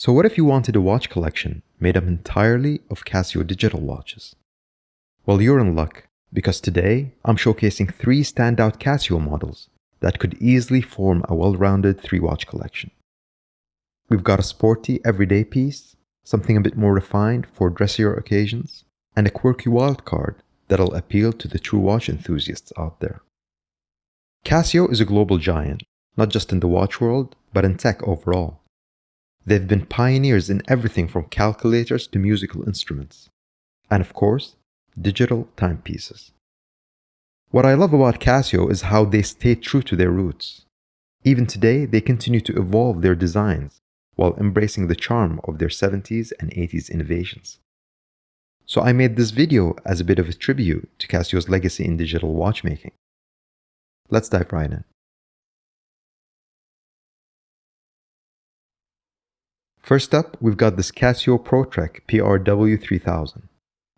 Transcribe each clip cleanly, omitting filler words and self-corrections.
So what if you wanted a watch collection made up entirely of Casio digital watches? Well, you're in luck, because today I'm showcasing 3 standout Casio models that could easily form a well-rounded 3-watch collection. We've got a sporty everyday piece, something a bit more refined for dressier occasions, and a quirky wildcard that'll appeal to the true watch enthusiasts out there. Casio is a global giant, not just in the watch world, but in tech overall. They've been pioneers in everything from calculators to musical instruments, and of course, digital timepieces. What I love about Casio is how they stay true to their roots. Even today, they continue to evolve their designs while embracing the charm of their 70s and 80s innovations. So I made this video as a bit of a tribute to Casio's legacy in digital watchmaking. Let's dive right in. First up, we've got this Casio ProTrek PRW3000,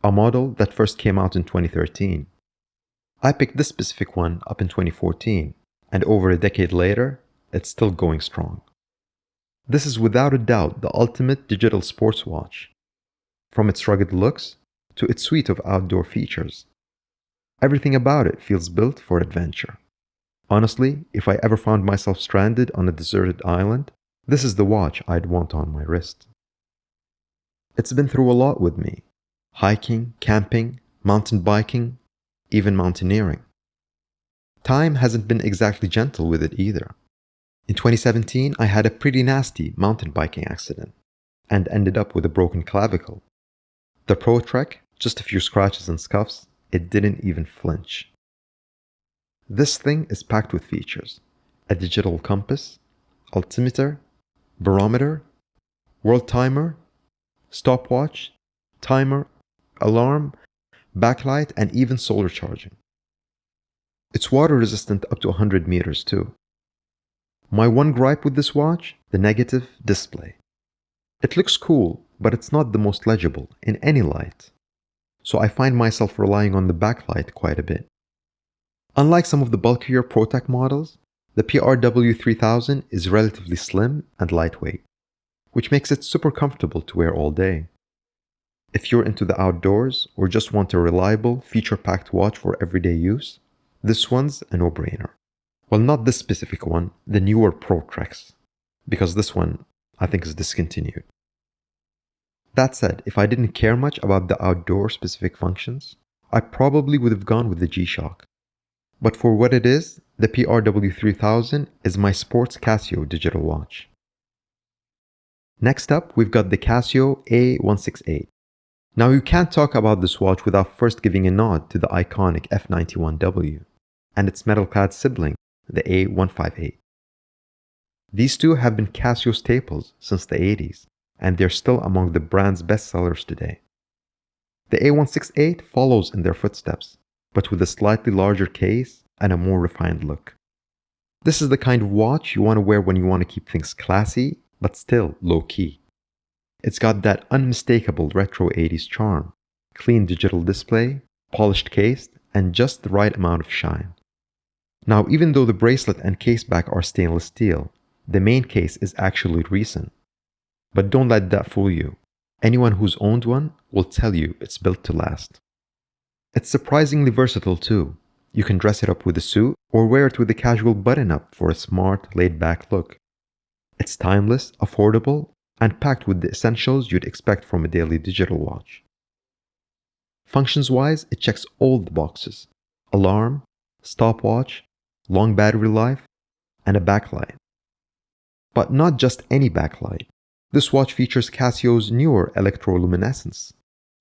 a model that first came out in 2013. I picked this specific one up in 2014, and over a decade later, it's still going strong. This is without a doubt the ultimate digital sports watch, from its rugged looks to its suite of outdoor features. Everything about it feels built for adventure. Honestly, if I ever found myself stranded on a deserted island, this is the watch I'd want on my wrist. It's been through a lot with me: hiking, camping, mountain biking, even mountaineering. Time hasn't been exactly gentle with it either. In 2017, I had a pretty nasty mountain biking accident and ended up with a broken clavicle. The ProTrek, just a few scratches and scuffs, it didn't even flinch. This thing is packed with features: a digital compass, altimeter, barometer, world timer, stopwatch, timer, alarm, backlight, and even solar charging. It's water resistant up to 100 meters too. My one gripe with this watch: the negative display. It looks cool, but it's not the most legible in any light. So I find myself relying on the backlight quite a bit. Unlike some of the bulkier ProTech models, the PRW3000 is relatively slim and lightweight, which makes it super comfortable to wear all day. If you're into the outdoors or just want a reliable, feature-packed watch for everyday use, this one's a no-brainer. Well, not this specific one, the newer ProTreks, because this one I think is discontinued. That said, if I didn't care much about the outdoor specific functions, I probably would have gone with the G-Shock. But for what it is, the PRW3000 is my sports Casio digital watch. Next up, we've got the Casio A168. Now, you can't talk about this watch without first giving a nod to the iconic F91W and its metal-clad sibling, the A158. These two have been Casio staples since the 80s, and they're still among the brand's bestsellers today. The A168 follows in their footsteps, but with a slightly larger case and a more refined look. This is the kind of watch you want to wear when you want to keep things classy, but still low-key. It's got that unmistakable retro 80s charm: clean digital display, polished case, and just the right amount of shine. Now, even though the bracelet and case back are stainless steel, the main case is actually recent. But don't let that fool you. Anyone who's owned one will tell you it's built to last. It's surprisingly versatile too. You can dress it up with a suit or wear it with a casual button-up for a smart, laid-back look. It's timeless, affordable, and packed with the essentials you'd expect from a daily digital watch. Functions-wise, it checks all the boxes: alarm, stopwatch, long battery life, and a backlight. But not just any backlight. This watch features Casio's newer electroluminescence.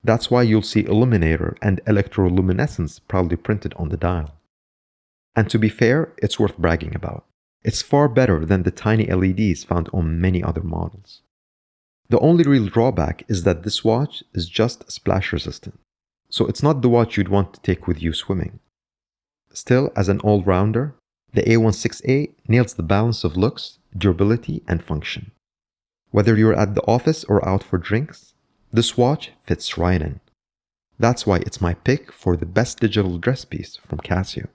That's why you'll see illuminator and electroluminescence proudly printed on the dial. And to be fair, it's worth bragging about. It's far better than the tiny LEDs found on many other models. The only real drawback is that this watch is just splash resistant, so it's not the watch you'd want to take with you swimming. Still, as an all-rounder, the A168 nails the balance of looks, durability, and function. Whether you're at the office or out for drinks, this watch fits right in. That's why it's my pick for the best digital dress piece from Casio.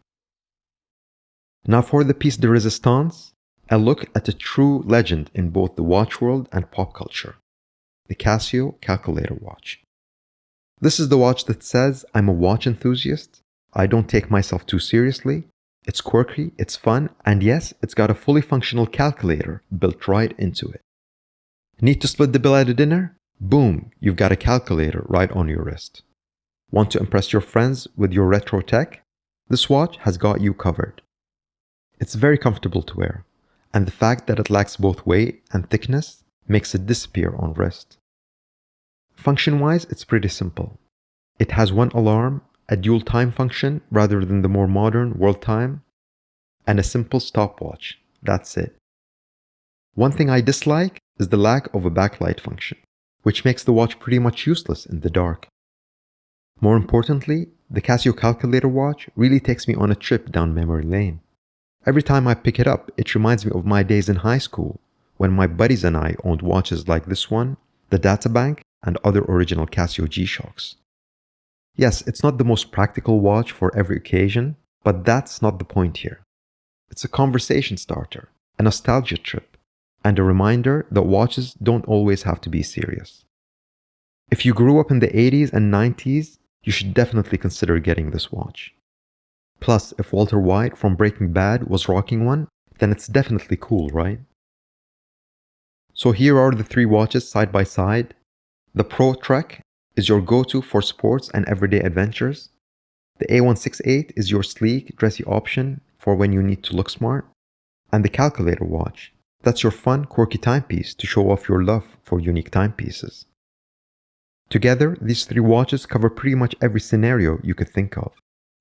Now for the piece de resistance, and look at a true legend in both the watch world and pop culture, the Casio calculator watch. This is the watch that says, I'm a watch enthusiast, I don't take myself too seriously, it's quirky, it's fun, and yes, it's got a fully functional calculator built right into it. Need to split the bill at a dinner? Boom, you've got a calculator right on your wrist. Want to impress your friends with your retro tech? This watch has got you covered. It's very comfortable to wear, and the fact that it lacks both weight and thickness makes it disappear on wrist. Function-wise, it's pretty simple. It has one alarm, a dual time function rather than the more modern world time, and a simple stopwatch. That's it. One thing I dislike is the lack of a backlight function, which makes the watch pretty much useless in the dark. More importantly, the Casio calculator watch really takes me on a trip down memory lane. Every time I pick it up, it reminds me of my days in high school, when my buddies and I owned watches like this one, the Databank, and other original Casio G-Shocks. Yes, it's not the most practical watch for every occasion, but that's not the point here. It's a conversation starter, a nostalgia trip, and a reminder that watches don't always have to be serious. If you grew up in the 80s and 90s, you should definitely consider getting this watch. Plus, if Walter White from Breaking Bad was rocking one, then it's definitely cool, right? So here are the three watches side by side. The Pro Trek is your go-to for sports and everyday adventures. The A168 is your sleek, dressy option for when you need to look smart. And the Calculator watch, that's your fun, quirky timepiece to show off your love for unique timepieces. Together, these three watches cover pretty much every scenario you could think of,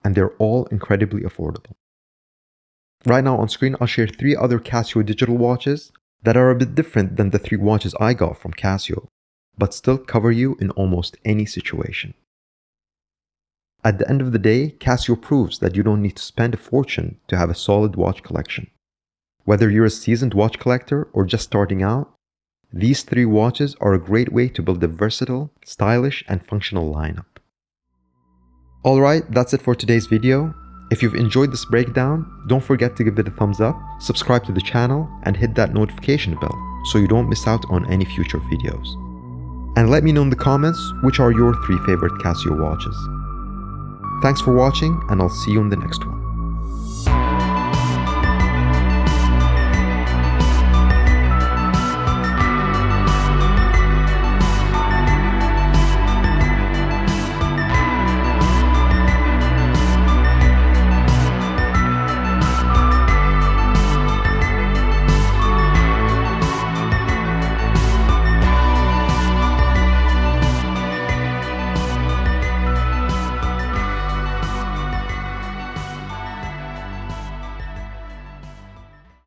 and they're all incredibly affordable. Right now on screen, I'll share three other Casio digital watches that are a bit different than the three watches I got from Casio, but still cover you in almost any situation. At the end of the day, Casio proves that you don't need to spend a fortune to have a solid watch collection. Whether you're a seasoned watch collector or just starting out, these three watches are a great way to build a versatile, stylish, and functional lineup. Alright, that's it for today's video. If you've enjoyed this breakdown, don't forget to give it a thumbs up, subscribe to the channel, and hit that notification bell so you don't miss out on any future videos. And let me know in the comments which are your three favorite Casio watches. Thanks for watching, and I'll see you in the next one.